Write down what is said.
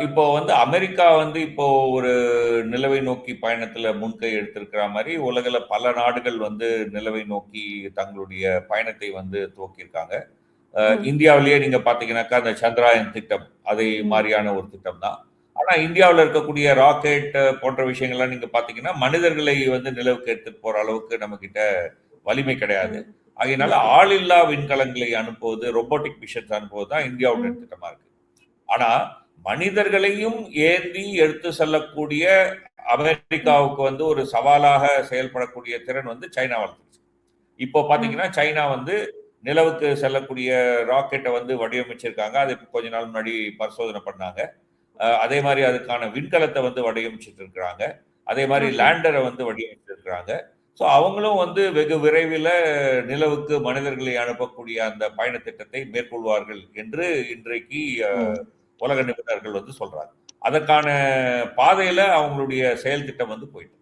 இப்போ வந்து அமெரிக்கா வந்து இப்போ ஒரு நிலவை நோக்கி பயணத்துல முன்கை எடுத்திருக்கிற மாதிரி உலகில பல நாடுகள் வந்து நிலவை நோக்கி தங்களுடைய பயணத்தை வந்து துவக்கியிருக்காங்க. ம், இந்தியாவிலேயே நீங்க பார்த்தீங்கன்னாக்கா, அந்த சந்திராயன் திட்டம், அதை ம், மாரியான ஒரு திட்டம் தான். ஆனா இந்தியாவுல இருக்கக்கூடிய ராக்கெட் போன்ற விஷயங்கள்லாம் நீங்க பார்த்தீங்கன்னா, மனிதர்களை வந்து நிலவுக்கு எடுத்துட்டு போற அளவுக்கு நம்மகிட்ட வலிமை கிடையாது. ம், ஆகையினால ம், ஆளில்லா விண்கலங்களை அனுப்புவது, ரொபோட்டிக் மிஷன்ஸ் அனுப்புவது தான் இந்தியாவுடைய ம், திட்டமா இருக்கு. ஆனா, மனிதர்களையும் ஏந்தி எடுத்து செல்லக்கூடிய ம், அமெரிக்காவுக்கு வந்து ஒரு சவாலாக செயல்படக்கூடிய திறன் வந்து சைனா வளர்த்துருச்சு. இப்போ ம், பார்த்தீங்கன்னா, சைனா வந்து நிலவுக்கு செல்லக்கூடிய ராக்கெட்ட வந்து வடிவமைச்சிருக்காங்க. அது இப்ப கொஞ்ச நாள் முன்னாடி பரிசோதனை பண்ணாங்க. அதே மாரி அதுக்கான விண்கலத்த வந்து வடிவமைச்சுட்டு இருக்கிறாங்க. அதே மாரி ஓகே. லேண்டர வந்து வடிவமைச்சிருக்கிறாங்க. ஸோ அவங்களும் வந்து வெகு விரைவில நிலவுக்கு மனிதர்களை அனுப்பக்கூடிய அந்த பயண திட்டத்தை மேற்கொள்வார்கள் என்று இன்றைக்கு அ ம். உலக நிபுணர்கள் வந்து சொல்றாங்க. அதற்கான பாதையில அவங்களுடைய செயல் திட்டம் வந்து போயிட்டு இருக்கு.